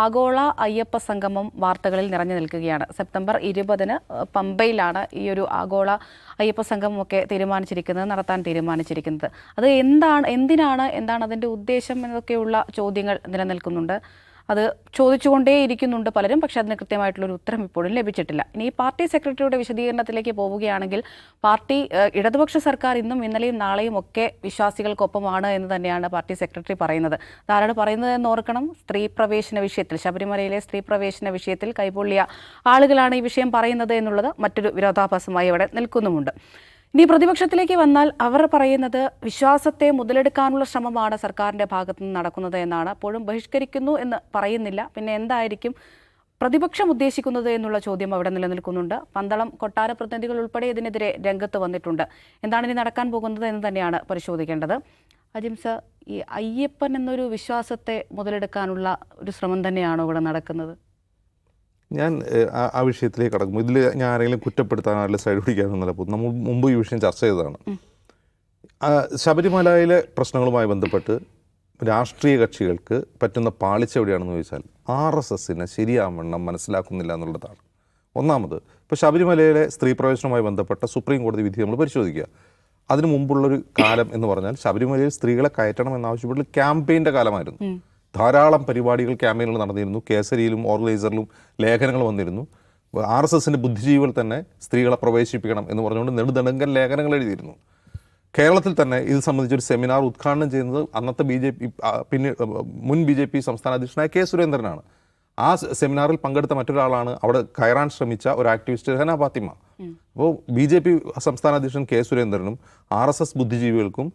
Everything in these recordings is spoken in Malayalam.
ആഗോള അയ്യപ്പ സംഗമം വാർത്തകളിൽ നിറഞ്ഞു നിൽക്കുകയാണ്. സെപ്റ്റംബർ 20-ന് പമ്പയിലാണ് ഈ ഒരു ആഗോള അയ്യപ്പ സംഗമമൊക്കെ നടത്താൻ തീരുമാനിച്ചിരിക്കുന്നത്. അത് എന്താണ് അതിൻ്റെ ഉദ്ദേശം എന്നൊക്കെയുള്ള ചോദ്യങ്ങൾ നിലനിൽക്കുന്നുണ്ട്. അത് ചോദിച്ചുകൊണ്ടേയിരിക്കുന്നുണ്ട് പലരും. പക്ഷെ അതിന് കൃത്യമായിട്ടുള്ളൊരു ഉത്തരം ഇപ്പോഴും ലഭിച്ചിട്ടില്ല. ഇനി പാർട്ടി സെക്രട്ടറിയുടെ വിശദീകരണത്തിലേക്ക് പോവുകയാണെങ്കിൽ, പാർട്ടി ഇടതുപക്ഷ സർക്കാർ ഇന്നും ഇന്നലെയും നാളെയും ഒക്കെ വിശ്വാസികൾക്കൊപ്പമാണ് എന്ന് തന്നെയാണ് പാർട്ടി സെക്രട്ടറി പറയുന്നത്. അതാരാണ് പറയുന്നത് എന്ന് ഓർക്കണം. സ്ത്രീ പ്രവേശന വിഷയത്തിൽ, ശബരിമലയിലെ സ്ത്രീ പ്രവേശന വിഷയത്തിൽ കൈപൊള്ളിയ ആളുകളാണ് ഈ വിഷയം പറയുന്നത് എന്നുള്ളത് മറ്റൊരു വിരോധാഭാസമായി അവിടെ നിൽക്കുന്നുമുണ്ട്. ഇനി പ്രതിപക്ഷത്തിലേക്ക് വന്നാൽ, അവർ പറയുന്നത് വിശ്വാസത്തെ മുതലെടുക്കാനുള്ള ശ്രമമാണ് സർക്കാരിൻ്റെ ഭാഗത്തു നിന്ന് നടക്കുന്നത് എന്നാണ്. അപ്പോഴും ബഹിഷ്കരിക്കുന്നു എന്ന് പറയുന്നില്ല. പിന്നെ എന്തായിരിക്കും പ്രതിപക്ഷം ഉദ്ദേശിക്കുന്നത് എന്നുള്ള ചോദ്യം അവിടെ നിലനിൽക്കുന്നുണ്ട്. പന്തളം കൊട്ടാര പ്രതിനിധികൾ ഉൾപ്പെടെ ഇതിനെതിരെ രംഗത്ത് വന്നിട്ടുണ്ട്. എന്താണ് ഇനി നടക്കാൻ പോകുന്നത് എന്ന് തന്നെയാണ് പരിശോധിക്കേണ്ടത്. അജിംസ, ഈ അയ്യപ്പൻ എന്നൊരു വിശ്വാസത്തെ മുതലെടുക്കാനുള്ള ഒരു ശ്രമം തന്നെയാണോ ഇവിടെ നടക്കുന്നത്? ഞാൻ ആ വിഷയത്തിലേക്ക് കടക്കുമ്പോൾ ഇതിൽ ഞാൻ ആരെങ്കിലും കുറ്റപ്പെടുത്താൻ ആരെങ്കിലും സൈഡ് പിടിക്കാനൊന്നുമല്ല പോകും. നമ്മൾ മുമ്പ് ഈ വിഷയം ചർച്ച ചെയ്തതാണ്. ശബരിമലയിലെ പ്രശ്നങ്ങളുമായി ബന്ധപ്പെട്ട് രാഷ്ട്രീയ കക്ഷികൾക്ക് പറ്റുന്ന പാളിച്ച എവിടെയാണെന്ന് ചോദിച്ചാൽ, RSSനെ ശരിയാവണ്ണം മനസ്സിലാക്കുന്നില്ല എന്നുള്ളതാണ് ഒന്നാമത്. ഇപ്പോൾ ശബരിമലയിലെ സ്ത്രീ പ്രവേശനവുമായി ബന്ധപ്പെട്ട സുപ്രീം കോടതി വിധി നമ്മൾ പരിശോധിക്കുക. അതിനു മുമ്പുള്ളൊരു കാലം എന്ന് പറഞ്ഞാൽ ശബരിമലയിൽ സ്ത്രീകളെ കയറ്റണം എന്നാവശ്യപ്പെട്ട് ക്യാമ്പയിൻ്റെ കാലമായിരുന്നു. ധാരാളം പരിപാടികൾ, ക്യാമ്പയിനുകൾ നടന്നിരുന്നു. കേസരിയിലും ഓർഗനൈസറിലും ലേഖനങ്ങൾ വന്നിരുന്നു. RSSൻ്റെ ബുദ്ധിജീവികൾ തന്നെ സ്ത്രീകളെ പ്രവേശിപ്പിക്കണം എന്ന് പറഞ്ഞുകൊണ്ട് നെടുതടങ്കൻ ലേഖനങ്ങൾ എഴുതിയിരുന്നു. കേരളത്തിൽ തന്നെ ഇത് സംബന്ധിച്ചൊരു സെമിനാർ ഉദ്ഘാടനം ചെയ്യുന്നത് അന്നത്തെ മുൻ BJP സംസ്ഥാന അധ്യക്ഷനായ K. സുരേന്ദ്രനാണ്. ആ സെമിനാറിൽ പങ്കെടുത്ത മറ്റൊരാളാണ് അവിടെ കയറാൻ ശ്രമിച്ച ഒരു ആക്ടിവിസ്റ്റ് രഹന ഫാത്തിമ. അപ്പോൾ BJP സംസ്ഥാന അധ്യക്ഷൻ K. സുരേന്ദ്രനും RSS ബുദ്ധിജീവികൾക്കും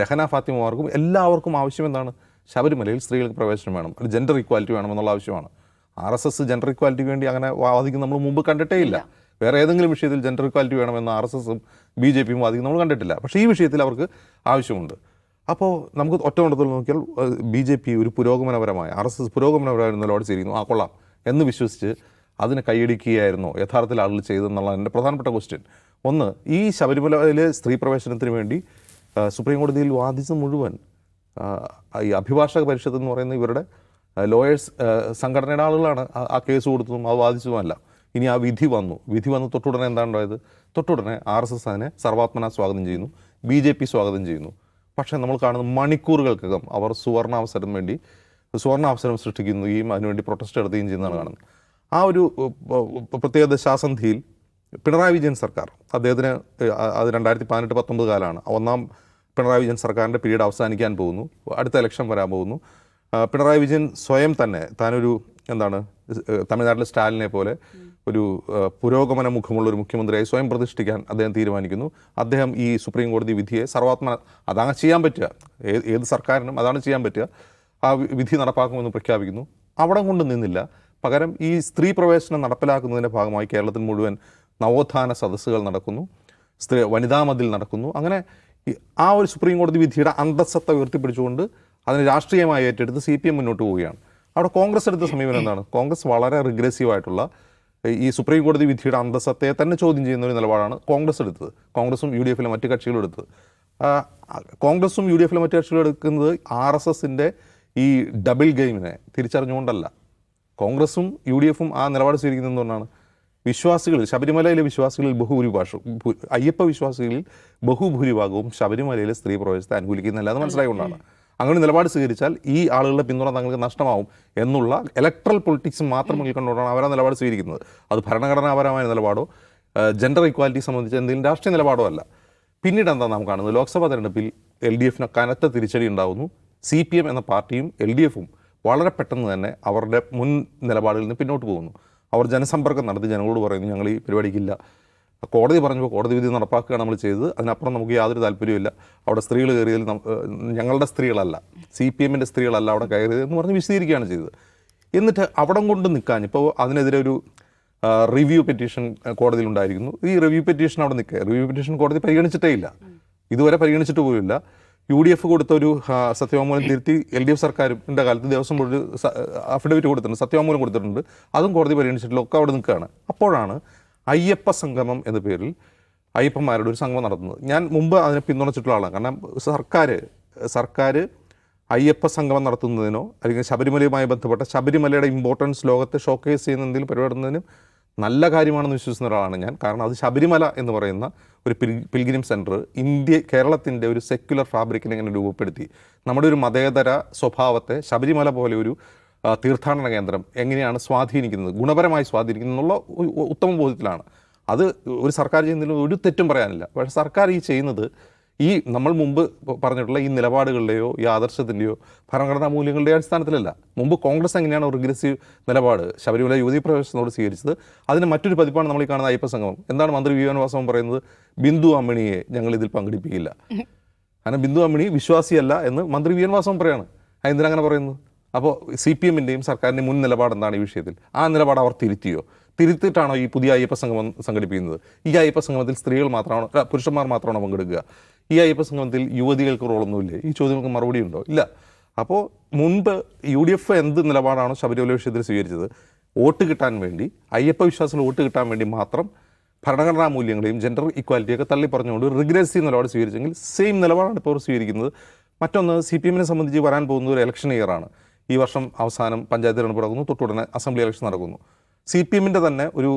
രഹന ഫാത്തിമമാർക്കും എല്ലാവർക്കും ആവശ്യം എന്താണ്? ശബരിമലയിൽ സ്ത്രീകൾക്ക് പ്രവേശനം വേണം, ജെൻഡർ ഇക്വാലിറ്റി വേണമെന്നുള്ള ആവശ്യമാണ്. RSS ജെൻഡർ ഇക്വാലിറ്റിക്ക് വേണ്ടി അങ്ങനെ വാദിക്കും നമ്മൾ മുമ്പ് കണ്ടിട്ടേ ഇല്ല. വേറെ ഏതെങ്കിലും വിഷയത്തിൽ ജെൻഡർ ഇക്വാലിറ്റി വേണമെന്ന് RSSും BJPയും വാദിക്കും നമ്മൾ കണ്ടിട്ടില്ല. പക്ഷേ ഈ വിഷയത്തിൽ അവർക്ക് ആവശ്യമുണ്ട്. അപ്പോൾ നമുക്ക് ഒറ്റ കൊണ്ടത്തിൽ നോക്കിയാൽ BJP ഒരു പുരോഗമനപരമായ, RSS പുരോഗമനപരമായ നിലപാട് ചെയ്യുന്നു, കൊള്ളാം എന്ന് വിശ്വസിച്ച് അതിനെ കൈയടിക്കുകയായിരുന്നോ യഥാർത്ഥത്തിൽ ആളുകൾ ചെയ്തെന്നുള്ള എൻ്റെ പ്രധാനപ്പെട്ട ക്വസ്റ്റ്യൻ. ഒന്ന്, ഈ ശബരിമലയിലെ സ്ത്രീ പ്രവേശനത്തിന് വേണ്ടി സുപ്രീം കോടതിയിൽ വാദിച്ചത് മുഴുവൻ ഈ അഭിഭാഷക പരിഷത്ത് എന്ന് പറയുന്ന ഇവരുടെ ലോയേഴ്സ് സംഘടനയുടെ ആളുകളാണ് ആ കേസ് കൊടുത്തതും അത് വാദിച്ചതുമല്ല. ഇനി ആ വിധി വന്ന് തൊട്ടുടനെ എന്താണ് ഉണ്ടായത്? തൊട്ടുടനെ RSS അതിനെ സർവാത്മന സ്വാഗതം ചെയ്യുന്നു, BJP സ്വാഗതം ചെയ്യുന്നു. പക്ഷേ നമ്മൾ കാണുന്ന മണിക്കൂറുകൾക്കകം അവർ സുവർണാവസരം സൃഷ്ടിക്കുകയും അതിനുവേണ്ടി പ്രൊട്ടസ്റ്റ് നടത്തുകയും ചെയ്യുന്നതാണ് കാണുന്നത്. ആ ഒരു പ്രത്യേക ദശാസന്ധിയിൽ പിണറായി വിജയൻ സർക്കാർ, അദ്ദേഹത്തിന് അത് 2018-19 കാലമാണ്. ഒന്നാം പിണറായി വിജയൻ സർക്കാരിൻ്റെ പീരീഡ് അവസാനിക്കാൻ പോകുന്നു, അടുത്ത ഇലക്ഷൻ വരാൻ പോകുന്നു. പിണറായി വിജയൻ സ്വയം തന്നെ താനൊരു തമിഴ്നാട്ടിലെ സ്റ്റാലിനെ പോലെ ഒരു പുരോഗമന മുഖമുള്ളൊരു മുഖ്യമന്ത്രിയായി സ്വയം പ്രതിഷ്ഠിക്കാൻ അദ്ദേഹം തീരുമാനിക്കുന്നു. അദ്ദേഹം ഈ സുപ്രീം കോടതി വിധിയെ അതാണ് ചെയ്യാൻ പറ്റുക, ഏത് സർക്കാരിനും അതാണ് ചെയ്യാൻ പറ്റുക, ആ വിധി നടപ്പാക്കുമെന്ന് പ്രഖ്യാപിക്കുന്നു. അവിടെ കൊണ്ട് നിന്നില്ല. പകരം ഈ സ്ത്രീ പ്രവേശനം നടപ്പിലാക്കുന്നതിൻ്റെ ഭാഗമായി കേരളത്തിൽ മുഴുവൻ നവോത്ഥാന സദസ്സുകൾ നടക്കുന്നു, വനിതാ മതിൽ നടക്കുന്നു. അങ്ങനെ ആ ഒരു സുപ്രീം കോടതി വിധിയുടെ അന്തസ്സത്ത ഉയർത്തിപ്പിടിച്ചുകൊണ്ട് അതിന് രാഷ്ട്രീയമായി ഏറ്റെടുത്ത് CPM മുന്നോട്ട് പോവുകയാണ്. അവിടെ കോൺഗ്രസ് എടുത്ത സമീപനം എന്താണ്? കോൺഗ്രസ് വളരെ റിഗ്രസീവായിട്ടുള്ള ഈ സുപ്രീം കോടതി വിധിയുടെ അന്തസ്സത്തെ തന്നെ ചോദ്യം ചെയ്യുന്ന ഒരു നിലപാടാണ് കോൺഗ്രസ് എടുത്തത്. കോൺഗ്രസും UDFലെ മറ്റ് കക്ഷികളും എടുത്തത്. കോൺഗ്രസും UDFലെ മറ്റ് കക്ഷികളും എടുക്കുന്നത് RSSൻ്റെ ഈ ഡബിൾ ഗെയിമിനെ തിരിച്ചറിഞ്ഞുകൊണ്ടല്ല. കോൺഗ്രസും UDFും ആ നിലപാട് സ്വീകരിക്കുന്നതെന്നാണ് വിശ്വാസികളിൽ, ശബരിമലയിലെ വിശ്വാസികളിൽ അയ്യപ്പ വിശ്വാസികളിൽ ബഹുഭൂരിഭാഗവും ശബരിമലയിലെ സ്ത്രീ പ്രവേശനത്തെ അനുകൂലിക്കുന്നില്ല എന്ന് മനസ്സിലായിക്കൊണ്ടാണ്. അങ്ങനെ നിലപാട് സ്വീകരിച്ചാൽ ഈ ആളുകളുടെ പിന്തുണ തങ്ങൾക്ക് നഷ്ടമാവും എന്നുള്ള ഇലക്ട്രൽ പൊളിറ്റിക്സ് മാത്രം മുന്നിൽക്കൊണ്ടുകൊണ്ടാണ് അവർ ആ നിലപാട് സ്വീകരിക്കുന്നത്. അത് ഭരണഘടനാപരമായ നിലപാടോ ജെൻഡർ ഇക്വാലിറ്റി സംബന്ധിച്ച് എന്തെങ്കിലും രാഷ്ട്രീയ നിലപാടോ അല്ല. പിന്നീട് എന്താ നാം കാണുന്നത്? ലോക്സഭാ തെരഞ്ഞെടുപ്പിൽ LDFന് കനത്ത തിരിച്ചടി ഉണ്ടാകുന്നു. CPM എന്ന പാർട്ടിയും LDFും വളരെ പെട്ടെന്ന് തന്നെ അവരുടെ മുൻ നിലപാടിൽ നിന്ന് പിന്നോട്ട് പോകുന്നു. അവർ ജനസമ്പർക്കം നടത്തി ജനങ്ങളോട് പറയുന്നു, ഞങ്ങൾ ഈ പരിപാടിക്കില്ല, കോടതി പറഞ്ഞപ്പോൾ കോടതി വിധി നടപ്പാക്കുകയാണ് നമ്മൾ ചെയ്തത്, അതിനപ്പുറം നമുക്ക് യാതൊരു താല്പര്യമില്ല, അവിടെ സ്ത്രീകൾ കയറിയതിൽ ഞങ്ങളുടെ സ്ത്രീകളല്ല, CPMൻ്റെ സ്ത്രീകളല്ല അവിടെ കയറിയത് എന്ന് പറഞ്ഞ് വിശദീകരിക്കുകയാണ് ചെയ്തത്. എന്നിട്ട് അവിടം കൊണ്ട് നിൽക്കാൻ ഇപ്പോൾ അതിനെതിരെ ഒരു റിവ്യൂ പെറ്റീഷൻ കോടതിയിലുണ്ടായിരിക്കുന്നു. ഈ റിവ്യൂ പെറ്റീഷൻ അവിടെ നിൽക്കുക, റിവ്യൂ പെറ്റീഷൻ കോടതി പരിഗണിച്ചിട്ടേ ഇല്ല, ഇതുവരെ പരിഗണിച്ചിട്ട് പോലുമില്ല. UDF കൊടുത്ത ഒരു സത്യവാങ്മൂലം തിരുത്തി LDF സർക്കാരിൻ്റെ കാലത്ത് ദേവസ്വം ബോർഡ് അഫിഡവിറ്റ് കൊടുത്തിട്ടുണ്ട്, സത്യവാങ്മൂലം കൊടുത്തിട്ടുണ്ട്, അതും കോടതി പരിഗണിച്ചിട്ടില്ല, ഒക്കെ അവിടെ നിൽക്കുകയാണ്. അപ്പോഴാണ് അയ്യപ്പ സംഗമം എന്ന പേരിൽ അയ്യപ്പന്മാരുടെ ഒരു സംഗമം നടത്തുന്നത്. ഞാൻ മുമ്പ് അതിനെ പിന്തുണച്ചിട്ടുള്ള ആളാണ്. കാരണം സർക്കാർ അയ്യപ്പ സംഗമം നടത്തുന്നതിനോ അല്ലെങ്കിൽ ശബരിമലയുമായി ബന്ധപ്പെട്ട ശബരിമലയുടെ ഇമ്പോർട്ടൻസ് ലോകത്തെ ഷോക്കേസ് ചെയ്യുന്ന എന്തെങ്കിലും പരിപാടുന്നതിനും നല്ല കാര്യമാണെന്ന് വിശ്വസിക്കുന്ന ഒരാളാണ് ഞാൻ. കാരണം അത് ശബരിമല എന്ന് പറയുന്ന ഒരു പിൽഗ്രിം സെൻറ്റർ കേരളത്തിൻ്റെ ഒരു സെക്യുലർ ഫാബ്രിക്കിനെ എങ്ങനെ രൂപപ്പെടുത്തി, നമ്മുടെ ഒരു മതേതര സ്വഭാവത്തെ ശബരിമല പോലെ ഒരു തീർത്ഥാടന കേന്ദ്രം എങ്ങനെയാണ് സ്വാധീനിക്കുന്നത്, ഗുണപരമായി സ്വാധീനിക്കുന്നത് എന്നുള്ള ഉത്തമ ബോധ്യത്തിലാണ്. അത് ഒരു സർക്കാർ ചെയ്യുന്നതിൽ ഒരു തെറ്റും പറയാനില്ല. പക്ഷേ സർക്കാർ ഈ ചെയ്യുന്നത് ഈ നമ്മൾ മുമ്പ് പറഞ്ഞിട്ടുള്ള ഈ നിലപാടുകളുടെയോ ഈ ആദർശത്തിൻ്റെയോ ഭരണഘടനാ മൂല്യങ്ങളുടെയോ അടിസ്ഥാനത്തിലല്ല. മുമ്പ് കോൺഗ്രസ് എങ്ങനെയാണ് റിഗ്രസീവ് നിലപാട് ശബരിമല യുവതീ പ്രവേശനത്തോട് സ്വീകരിച്ചത്, അതിന് മറ്റൊരു പതിപ്പാണ് നമ്മൾ ഈ കാണുന്ന അയ്യപ്പ സംഗമം. എന്താണ് മന്ത്രി വി എൻ വാസവൻ പറയുന്നത്? ബിന്ദു അമ്മിണിയെ ഞങ്ങൾ ഇതിൽ പങ്കെടുപ്പിക്കില്ല. കാരണം ബിന്ദു അമ്മിണി വിശ്വാസിയല്ല എന്ന് മന്ത്രി വി എൻ വാസവൻ പറയാണ്. എന്തിനങ്ങനെ പറയുന്നത്? അപ്പോൾ CPM-ൻ്റെയും സർക്കാരിൻ്റെ മുൻ നിലപാട് എന്താണ് ഈ വിഷയത്തിൽ? ആ നിലപാട് അവർ തിരുത്തിയിട്ടാണോ ഈ പുതിയ അയ്യപ്പ സംഗമം സംഘടിപ്പിക്കുന്നത്? ഈ അയ്യപ്പ സംഗമത്തിൽ സ്ത്രീകൾ മാത്രമാണോ, പുരുഷന്മാർ മാത്രമാണോ പങ്കെടുക്കുക? ഈ അയ്യപ്പ സംഗമത്തിൽ യുവതികൾക്ക് റോളൊന്നുമില്ലേ? ഈ ചോദ്യങ്ങൾക്ക് മറുപടി ഉണ്ടോ? ഇല്ല. അപ്പോൾ മുൻപ് UDF എന്ത് നിലപാടാണോ ശബരിമല വിഷയത്തിൽ സ്വീകരിച്ചത്, വോട്ട് കിട്ടാൻ വേണ്ടി, അയ്യപ്പ വിശ്വാസത്തിൽ വോട്ട് കിട്ടാൻ വേണ്ടി മാത്രം ഭരണഘടനാ മൂല്യങ്ങളെയും ജെൻഡർ ഇക്വാലിറ്റിയൊക്കെ തള്ളി പറഞ്ഞുകൊണ്ട് റിഗ്രസീവ് നിലപാട് സ്വീകരിച്ചെങ്കിൽ സെയിം നിലപാടാണ് ഇപ്പോൾ സ്വീകരിക്കുന്നത്. മറ്റൊന്ന്, CPM-നെ സംബന്ധിച്ച് വരാൻ പോകുന്ന ഒരു ഇലക്ഷൻ ഇയറാണ്. ഈ വർഷം അവസാനം പഞ്ചായത്ത് തെരഞ്ഞെടുപ്പ് നടക്കുന്നു, തൊട്ടുടനെ അസംബ്ലി ഇലക്ഷൻ നടക്കുന്നു. CPM-ൻ്റെ തന്നെ ഒരു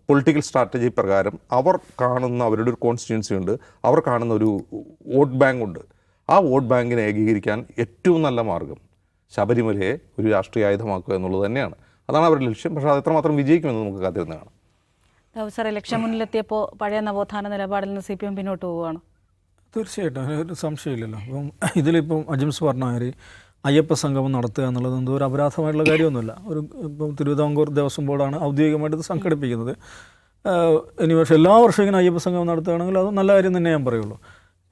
പൊളിറ്റിക്കൽ സ്ട്രാറ്റജി പ്രകാരം അവർ കാണുന്ന അവരുടെ ഒരു കോൺസ്റ്റിറ്റ്യുവൻസി ഉണ്ട്, അവർ കാണുന്ന ഒരു വോട്ട് ബാങ്ക് ഉണ്ട്. ആ വോട്ട് ബാങ്കിനെ ഏകീകരിക്കാൻ ഏറ്റവും നല്ല മാർഗം ശബരിമലയെ ഒരു രാഷ്ട്രീയ ആയുധമാക്കുക എന്നുള്ളത് തന്നെയാണ്. അതാണ് അവരുടെ ലക്ഷ്യം. പക്ഷേ അത് എത്രമാത്രം വിജയിക്കുമെന്ന് നമുക്ക് കാത്തിരുന്ന് കാണാം. സാർ, ഇലക്ഷൻ മുന്നിലെത്തിയപ്പോൾ പഴയ നവോത്ഥാന നിലപാടിൽ നിന്ന് CPM പിന്നോട്ട് പോവുകയാണ്? തീർച്ചയായിട്ടും, അതിനൊരു സംശയമില്ലല്ലോ. അപ്പം ഇതിലിപ്പം അജിംസ് പറഞ്ഞ മാതിരി അയ്യപ്പ സംഗമം നടത്തുക എന്നുള്ളത് എന്തോ ഒരു അപരാധമായിട്ടുള്ള കാര്യമൊന്നുമില്ല. ഇപ്പം തിരുവിതാംകൂർ ദേവസ്വം ബോർഡാണ് ഔദ്യോഗികമായിട്ട് ഇത് സംഘടിപ്പിക്കുന്നത്. ഇനി പക്ഷേ എല്ലാ വർഷവും ഇങ്ങനെ അയ്യപ്പ സംഗമം നടത്തുകയാണെങ്കിൽ അത് നല്ല കാര്യം തന്നെ ഞാൻ പറയുള്ളൂ.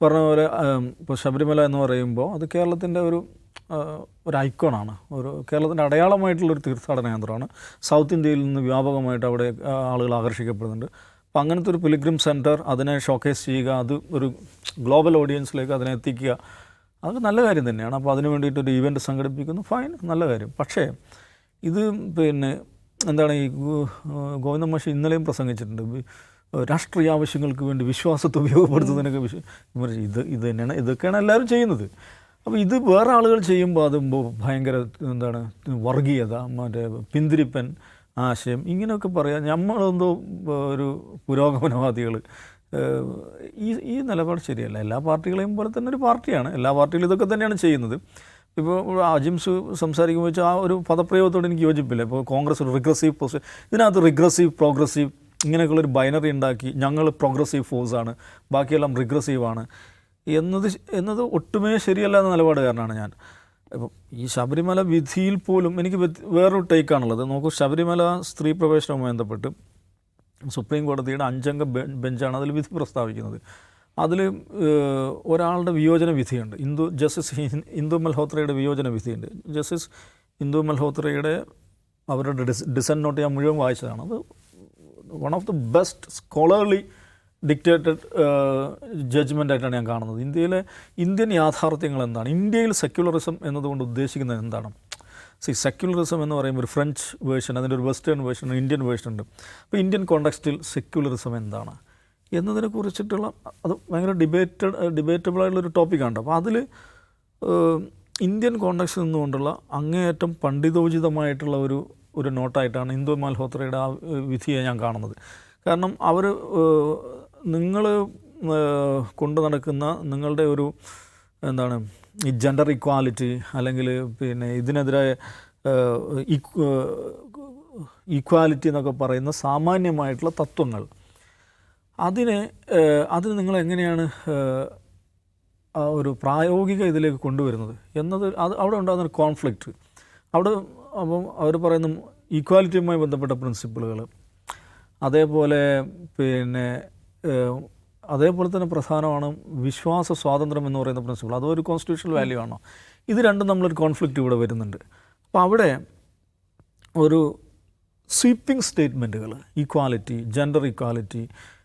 പറഞ്ഞ പോലെ ഇപ്പോൾ ശബരിമല എന്ന് പറയുമ്പോൾ അത് കേരളത്തിൻ്റെ ഒരു ഐക്കോണാണ്, കേരളത്തിൻ്റെ അടയാളമായിട്ടുള്ളൊരു തീർത്ഥാടന കേന്ദ്രമാണ്. സൗത്ത് ഇന്ത്യയിൽ നിന്ന് വ്യാപകമായിട്ട് അവിടെ ആളുകൾ ആകർഷിക്കപ്പെടുന്നുണ്ട്. അപ്പോൾ അങ്ങനത്തെ ഒരു പിൽഗ്രിം സെൻറ്റർ, അതിനെ ഷോക്കേസ് ചെയ്യുക, അത് ഒരു ഗ്ലോബൽ ഓഡിയൻസിലേക്ക് അതിനെ എത്തിക്കുക, അത് നല്ല കാര്യം തന്നെയാണ്. അപ്പോൾ അതിന് വേണ്ടിയിട്ടൊരു ഈവൻറ്റ് സംഘടിപ്പിക്കുന്നു, ഫൈൻ, നല്ല കാര്യം. പക്ഷേ ഇത് എന്താണ് ഈ ഗോവിന്ദ മാഷ് ഇന്നലെയും പ്രസംഗിച്ചിട്ടുണ്ട്, രാഷ്ട്രീയ ആവശ്യങ്ങൾക്ക് വേണ്ടി വിശ്വാസത്തെ ഉപയോഗപ്പെടുത്തുന്നതിനൊക്കെ ഇത് തന്നെയാണ്, ഇതൊക്കെയാണ് എല്ലാവരും ചെയ്യുന്നത്. അപ്പോൾ ഇത് വേറെ ആളുകൾ ചെയ്യുമ്പോൾ അത് ഭയങ്കര വർഗീയത, പിന്തിരിപ്പൻ ആശയം ഇങ്ങനെയൊക്കെ പറയാം. നമ്മളെന്തോ ഒരു പുരോഗമനവാദികൾ, ഈ നിലപാട് ശരിയല്ല. എല്ലാ പാർട്ടികളെയും പോലെ തന്നെ ഒരു പാർട്ടിയാണ്, എല്ലാ പാർട്ടികളും ഇതൊക്കെ തന്നെയാണ് ചെയ്യുന്നത്. ഇപ്പോൾ അജിംസ് സംസാരിക്കുമ്പോൾ വെച്ചാൽ ആ ഒരു പദപ്രയോഗത്തോട് എനിക്ക് യോജിപ്പില്ല. ഇപ്പോൾ കോൺഗ്രസ് ഒരു റിഗ്രസീവ് ഇതിനകത്ത് റിഗ്രസീവ്, പ്രോഗ്രസീവ് ഇങ്ങനെയൊക്കെയുള്ളൊരു ബൈനറി ഉണ്ടാക്കി ഞങ്ങൾ പ്രോഗ്രസീവ് ഫോഴ്സാണ്, ബാക്കിയെല്ലാം റിഗ്രസീവാണ് എന്നത് ഒട്ടുമേ ശരിയല്ല എന്ന നിലപാടുകാരനാണ് ഞാൻ. ഇപ്പം ഈ ശബരിമല വിധിയിൽ പോലും എനിക്ക് വേറൊരു ടേക്കാണുള്ളത്. നോക്കൂ, ശബരിമല സ്ത്രീ പ്രവേശനവുമായി ബന്ധപ്പെട്ട് സുപ്രീം കോടതിയുടെ 5-അംഗ ബെഞ്ചാണ് അതിൽ വിധി പ്രസ്താവിക്കുന്നത്. അതിൽ ഒരാളുടെ വിയോജന വിധിയുണ്ട്. ജസ്റ്റിസ് ഇന്ദു മൽഹോത്രയുടെ വിയോജന വിധിയുണ്ട്. ജസ്റ്റിസ് ഇന്ദു മൽഹോത്രയുടെ അവരുടെ ഡിസൻ നോട്ട് ഞാൻ മുഴുവൻ വായിച്ചതാണ്. അത് one of the best scholarly dictated judgement ആയിട്ടാണ് ഞാൻ കാണുന്നത്. ഇന്ത്യൻ യാഥാർത്ഥ്യങ്ങൾ എന്താണ്, ഇന്ത്യയിൽ സെക്യുലറിസം എന്നതുകൊണ്ട് ഉദ്ദേശിക്കുന്നത് എന്താണ്? സെക്യുലറിസം എന്ന് പറയുമ്പോൾ ഒരു ഫ്രഞ്ച് വേർഷൻ, അതിൻ്റെ ഒരു വെസ്റ്റേൺ വേർഷൻ, ഇന്ത്യൻ വേർഷൻ ഉണ്ട്. അപ്പോൾ ഇന്ത്യൻ കോണ്ടെക്സ്റ്റിൽ സെക്യുലറിസം എന്താണ് എന്നതിനെ കുറിച്ചിട്ടുള്ള അത് ഭയങ്കര ഡിബേറ്റബിളായിട്ടുള്ളൊരു ടോപ്പിക്കാണ്. അപ്പോൾ അതിൽ ഇന്ത്യൻ കോണ്ടെക്സ്റ്റിൽ നിന്നുകൊണ്ടുള്ള അങ്ങേയറ്റം പണ്ഡിതോചിതമായിട്ടുള്ള ഒരു നോട്ടായിട്ടാണ് ഇന്ദു മൽഹോത്രയുടെ ആ വിധിയെ ഞാൻ കാണുന്നത്. കാരണം അവർ നിങ്ങൾ കൊണ്ടു നടക്കുന്ന നിങ്ങളുടെ ഒരു ഈ ജെൻഡർ ഇക്വാലിറ്റി അല്ലെങ്കിൽ ഇതിനെതിരായ ഈക്വാലിറ്റി എന്നൊക്കെ പറയുന്ന സാമാന്യമായിട്ടുള്ള തത്വങ്ങൾ, അതിന് നിങ്ങൾ എങ്ങനെയാണ് ഒരു പ്രായോഗിക ഇതിലേക്ക് കൊണ്ടുവരുന്നത് എന്നത് അവിടെ ഉണ്ടാകുന്ന ഒരു കോൺഫ്ലിക്റ്റ്. അപ്പം അവർ പറയുന്ന ഈക്വാലിറ്റിയുമായി ബന്ധപ്പെട്ട പ്രിൻസിപ്പിളുകൾ, അതേപോലെ തന്നെ പ്രധാനമാണ് വിശ്വാസ സ്വാതന്ത്ര്യം എന്ന് പറയുന്ന പ്രിൻസിപ്പിൾ. അതൊരു കോൺസ്റ്റിറ്റ്യൂഷണൽ വാല്യൂ ആണോ? ഇത് രണ്ടും നമ്മളൊരു കോൺഫ്ലിക്റ്റ് ഇവിടെ വരുന്നുണ്ട്. അപ്പോൾ അവിടെ ഒരു സ്വീപ്പിംഗ് സ്റ്റേറ്റ്മെൻറ്റുകൾ, ഈക്വാലിറ്റി, ജെൻഡർ ഈക്വാലിറ്റി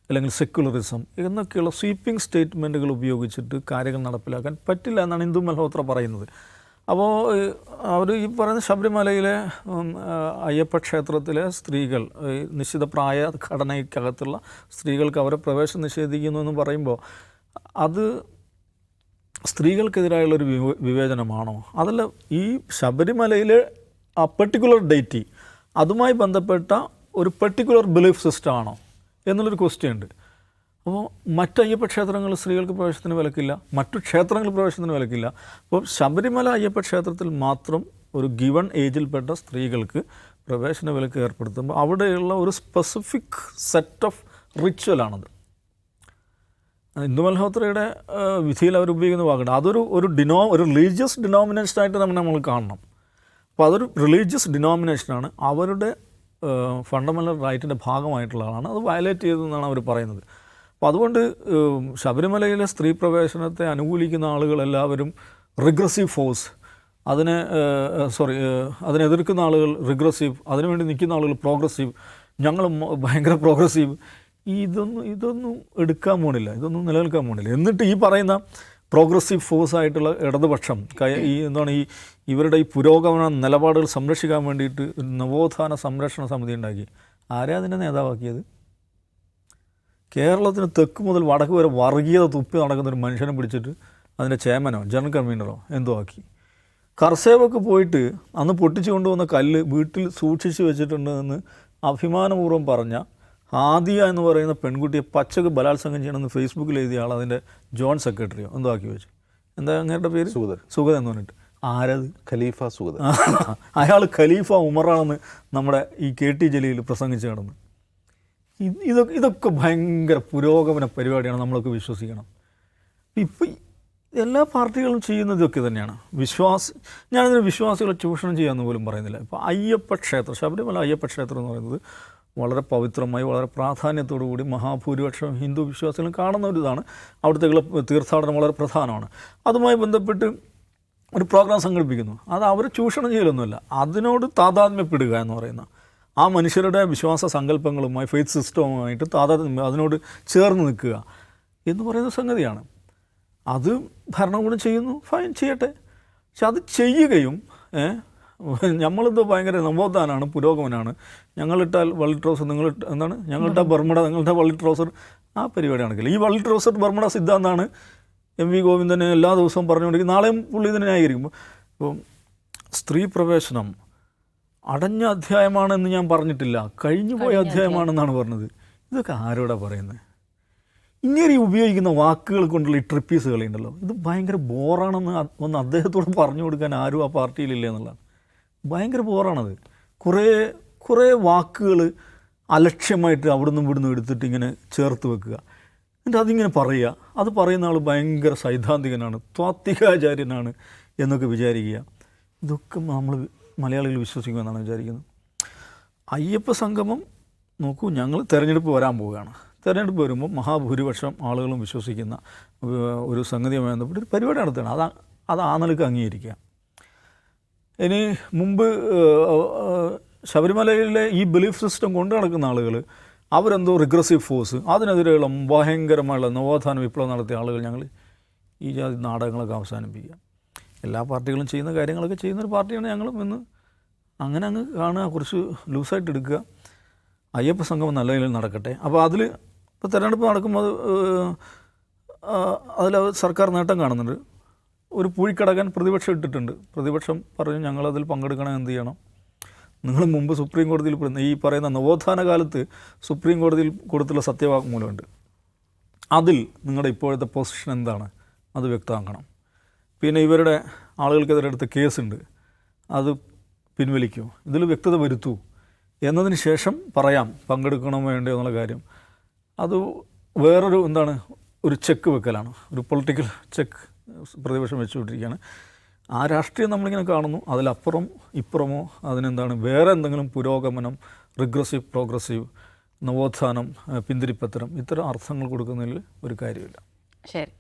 അല്ലെങ്കിൽ സെക്യുലറിസം എന്നൊക്കെയുള്ള സ്വീപ്പിംഗ് സ്റ്റേറ്റ്മെൻറ്റുകൾ ഉപയോഗിച്ചിട്ട് കാര്യങ്ങൾ നടപ്പിലാക്കാൻ പറ്റില്ല എന്നാണ് ഇന്ദു മൽഹോത്ര പറയുന്നത്. അപ്പോൾ അവർ ഈ പറയുന്ന ശബരിമലയിലെ അയ്യപ്പ ക്ഷേത്രത്തിലെ സ്ത്രീകൾ, നിശ്ചിത പ്രായ ഘടനയ്ക്കകത്തുള്ള സ്ത്രീകൾക്ക് അവരെ പ്രവേശനം നിഷേധിക്കുന്നു എന്ന് പറയുമ്പോൾ സ്ത്രീകൾക്കെതിരായുള്ളൊരു വിവേചനമാണോ, അതല്ല ഈ ശബരിമലയിലെ ആ പെർട്ടിക്കുലർ ഡേറ്റ് അതുമായി ബന്ധപ്പെട്ട ഒരു പെർട്ടിക്കുലർ ബിലീഫ് സിസ്റ്റം ആണോ എന്നുള്ളൊരു ക്വസ്റ്റ്യൻ ഉണ്ട്. അപ്പോൾ മറ്റ് അയ്യപ്പ ക്ഷേത്രങ്ങളിൽ സ്ത്രീകൾക്ക് പ്രവേശനത്തിന് വിലക്കില്ല, മറ്റു ക്ഷേത്രങ്ങളിൽ പ്രവേശനത്തിന് വിലക്കില്ല. അപ്പോൾ ശബരിമല അയ്യപ്പ ക്ഷേത്രത്തിൽ മാത്രം ഒരു ഗിവൺ ഏജിൽപ്പെട്ട സ്ത്രീകൾക്ക് പ്രവേശന വിലക്ക് ഏർപ്പെടുത്തുമ്പോൾ അവിടെയുള്ള ഒരു സ്പെസിഫിക് സെറ്റ് ഓഫ് റിച്വലാണത്. ഹിന്ദു മൽഹോത്രയുടെ വിധിയിൽ അവർ ഉപയോഗിക്കുന്ന വാക്കുണ്ട്. അതൊരു ഒരു റിലീജിയസ് ഡിനോമിനേഷനായിട്ട് നമ്മൾ കാണണം. അപ്പോൾ അതൊരു റിലീജിയസ് ഡിനോമിനേഷനാണ്, അവരുടെ ഫണ്ടമെൻ്റൽ റൈറ്റിൻ്റെ ഭാഗമായിട്ടുള്ളതാണ്. അത് വയലേറ്റ് ചെയ്തതെന്നാണ് അവർ പറയുന്നത്. അപ്പോൾ അതുകൊണ്ട് ശബരിമലയിലെ സ്ത്രീ പ്രവേശനത്തെ അനുകൂലിക്കുന്ന ആളുകളെല്ലാവരും റിഗ്രസീവ് ഫോഴ്സ്, അതിനെ എതിർക്കുന്ന ആളുകൾ റിഗ്രസീവ്, അതിനുവേണ്ടി നിൽക്കുന്ന ആളുകൾ പ്രോഗ്രസീവ്, ഞങ്ങൾ ഭയങ്കര പ്രോഗ്രസീവ്, ഇതൊന്നും എടുക്കാൻ പോണില്ല, ഇതൊന്നും നിലനിൽക്കാൻ പോണില്ല. എന്നിട്ട് ഈ പറയുന്ന പ്രോഗ്രസീവ് ഫോഴ്സ് ആയിട്ടുള്ള ഇടതുപക്ഷം ഇവരുടെ ഈ പുരോഗമന നിലപാടുകൾ സംരക്ഷിക്കാൻ വേണ്ടിയിട്ട് നവോത്ഥാന സംരക്ഷണ സമിതി ഉണ്ടാക്കി. ആരാ അതിൻ്റെ നേതാവാക്കിയത്? കേരളത്തിന് തെക്ക് മുതൽ വടക്ക് വരെ വർഗീയത തുപ്പി നടക്കുന്നൊരു മനുഷ്യനെ പിടിച്ചിട്ട് അതിൻ്റെ ചെയർമാനോ ജനറൽ കൺവീനറോ എന്തോ ആക്കി. കർസേവക്ക് പോയിട്ട് അന്ന് പൊട്ടിച്ചു കൊണ്ടുവന്ന കല്ല് വീട്ടിൽ സൂക്ഷിച്ച് വെച്ചിട്ടുണ്ടെന്ന് അഭിമാനപൂർവ്വം പറഞ്ഞ ഹാദിയ എന്ന് പറയുന്ന പെൺകുട്ടിയെ പച്ചക്ക് ബലാത്സംഗം ചെയ്യണമെന്ന് ഫേസ്ബുക്കിൽ എഴുതിയ ആൾ അതിൻ്റെ ജോയിൻറ്റ് സെക്രട്ടറിയോ എന്തോ ആക്കി വെച്ചു. എന്താ അങ്ങേരുടെ പേര്? സുഗതൻ എന്ന് പറഞ്ഞിട്ട്. ആരത്? ഖലീഫ സുഗതൻ. അയാൾ ഖലീഫ ഉമറാണെന്ന് നമ്മുടെ ഈ KT ജലീൽ പ്രസംഗിച്ച് കിടന്ന്. ഇതൊക്കെ ഭയങ്കര പുരോഗമന പരിപാടിയാണ്, നമ്മളൊക്കെ വിശ്വസിക്കണം. ഇപ്പം എല്ലാ പാർട്ടികളും ചെയ്യുന്നത് ഇതൊക്കെ തന്നെയാണ്. ഞാനതിന് വിശ്വാസികളെ ചൂഷണം ചെയ്യാമെന്ന് പോലും പറയുന്നില്ല. ഇപ്പോൾ അയ്യപ്പ ക്ഷേത്രം, ശബരിമല അയ്യപ്പ ക്ഷേത്രം എന്ന് പറയുന്നത് വളരെ പവിത്രമായി വളരെ പ്രാധാന്യത്തോടു കൂടി മഹാഭൂരിപക്ഷം ഹിന്ദു വിശ്വാസികളും കാണുന്ന ഒരു ഇതാണ്. അവിടുത്തെ തീർത്ഥാടനം വളരെ പ്രധാനമാണ്. അതുമായി ബന്ധപ്പെട്ട് ഒരു പ്രോഗ്രാം സംഘടിപ്പിക്കുന്നു. അത് അവർ ചൂഷണം ചെയ്യലൊന്നുമില്ല, അതിനോട് താതാത്മ്യപ്പെടുക എന്ന് പറയുന്ന ആ മനുഷ്യരുടെ വിശ്വാസ സങ്കല്പങ്ങളുമായി ഫെയ്ത്ത് സിസ്റ്റവുമായിട്ട് അതിനോട് ചേർന്ന് നിൽക്കുക എന്ന് പറയുന്ന സംഗതിയാണ്. അത് ഭരണകൂടം ചെയ്യുന്നു, ഫൈൻ, ചെയ്യട്ടെ. പക്ഷെ അത് ചെയ്യുകയും നമ്മളിത് ഭയങ്കര നവോത്ഥാനമാണ്, പുരോഗമനാണ്, ഞങ്ങളിട്ടാൽ വള്ളി ട്രൗസർ, ഞങ്ങളിട്ടാൽ ബർമുഡ, നിങ്ങളുടെ വള്ളി ട്രൗസർ, ആ പരിപാടി നടക്കില്ല. ഈ വള്ളി ട്രൗസർ ബർമുഡ സിദ്ധാന്താണ് MV ഗോവിന്ദനെ എല്ലാ ദിവസവും പറഞ്ഞുകൊണ്ടിരിക്കും. നാളെയും പുള്ളി ഇതിനെ ന്യായീകരിക്കും. ഇപ്പം സ്ത്രീ പ്രവേശനം അടഞ്ഞ അധ്യായമാണെന്ന് ഞാൻ പറഞ്ഞിട്ടില്ല, കഴിഞ്ഞു പോയ അധ്യായമാണെന്നാണ് പറഞ്ഞത്. ഇതൊക്കെ ആരോടാ പറയുന്നത്? ഇങ്ങനെ ഉപയോഗിക്കുന്ന വാക്കുകൾ കൊണ്ടുള്ള ഈ ട്രിപ്പീസ് കളിയുണ്ടല്ലോ, ഇത് ഭയങ്കര ബോറാണെന്ന് ഒന്ന് അദ്ദേഹത്തോട് പറഞ്ഞു കൊടുക്കാൻ ആരും ആ പാർട്ടിയിലില്ല എന്നുള്ളതാണ്. ഭയങ്കര ബോറാണത്. കുറേ വാക്കുകൾ അലക്ഷ്യമായിട്ട് അവിടുന്ന് ഇവിടുന്ന് എടുത്തിട്ട് ഇങ്ങനെ ചേർത്ത് വെക്കുക, എന്നിട്ട് അതിങ്ങനെ പറയുക. അത് പറയുന്ന ആൾ ഭയങ്കര സൈദ്ധാന്തികനാണ്, താത്വികാചാര്യനാണ് എന്നൊക്കെ വിചാരിക്കുക. ഇതൊക്കെ നമ്മൾ മലയാളികൾ വിശ്വസിക്കുമെന്നാണ് വിചാരിക്കുന്നത്. അയ്യപ്പ സംഗമം നോക്കൂ, ഞങ്ങൾ തിരഞ്ഞെടുപ്പ് വരാൻ പോവുകയാണ്. തിരഞ്ഞെടുപ്പ് വരുമ്പോൾ മഹാഭൂരിപക്ഷം ആളുകളും വിശ്വസിക്കുന്ന ഒരു സംഗതിയുമായി ബന്ധപ്പെട്ട് ഒരു പരിപാടി നടത്തുകയാണ്. അത് ആ നിലക്ക് അംഗീകരിക്കുക. ഇനി മുമ്പ് ശബരിമലയിലെ ഈ ബിലീഫ് സിസ്റ്റം കൊണ്ടു നടക്കുന്ന ആളുകൾ അവരെന്തോ റിഗ്രസീവ് ഫോഴ്സ്, അതിനെതിരെയുള്ള ഭയങ്കരമായുള്ള നവോത്ഥാന വിപ്ലവം നടത്തിയ ആളുകൾ ഞങ്ങൾ ഈ ജാതി നാടകങ്ങളൊക്കെ അവസാനിപ്പിക്കുക. എല്ലാ പാർട്ടികളും ചെയ്യുന്ന കാര്യങ്ങളൊക്കെ ചെയ്യുന്നൊരു പാർട്ടിയാണ് ഞങ്ങളും എന്ന് അങ്ങനെ അങ്ങ് കാണുക, കുറച്ച് ലൂസായിട്ട് എടുക്കുക. അയ്യപ്പ സംഗമം നല്ല നിലയിൽ നടക്കട്ടെ. അപ്പോൾ ഇപ്പോൾ തിരഞ്ഞെടുപ്പ് നടക്കുമ്പോൾ അതിൽ സർക്കാർ നേട്ടം കാണുന്നുണ്ട്. ഒരു പൂഴിക്കടക്കാൻ പ്രതിപക്ഷം ഇട്ടിട്ടുണ്ട്. പ്രതിപക്ഷം പറഞ്ഞു ഞങ്ങളതിൽ പങ്കെടുക്കണം, എന്ത് ചെയ്യണം? നിങ്ങൾ മുമ്പ് സുപ്രീം കോടതിയിൽ ഈ പറയുന്ന നവോത്ഥാന കാലത്ത് സുപ്രീം കോടതിയിൽ കൊടുത്തുള്ള സത്യവാങ്മൂലമുണ്ട്. അതിൽ നിങ്ങളുടെ ഇപ്പോഴത്തെ പൊസിഷൻ എന്താണ് അത് വ്യക്തമാക്കണം. പിന്നെ ഇവരുടെ ആളുകൾക്കെതിരെ എടുത്ത കേസുണ്ട്, അത് പിൻവലിക്കൂ, ഇതിൽ വ്യക്തത വരുത്തൂ എന്നതിന് ശേഷം പറയാം പങ്കെടുക്കണമോ വേണ്ടയോ എന്നുള്ള കാര്യം. അത് വേറൊരു ഒരു ചെക്ക് വെക്കലാണ്, ഒരു പൊളിറ്റിക്കൽ ചെക്ക് പ്രതിപക്ഷം വെച്ചുകൊണ്ടിരിക്കുകയാണ്. ആ രാഷ്ട്രീയം നമ്മളിങ്ങനെ കാണുന്നു. അതിലപ്പുറം ഇപ്പുറമോ വേറെ എന്തെങ്കിലും പുരോഗമനം, റിഗ്രസീവ്, പ്രോഗ്രസീവ്, നവോത്ഥാനം, പിന്തിരിപ്പത്തരം, ഇത്തരം അർത്ഥങ്ങൾ കൊടുക്കുന്നതിൽ ഒരു കാര്യമില്ല. ശരി.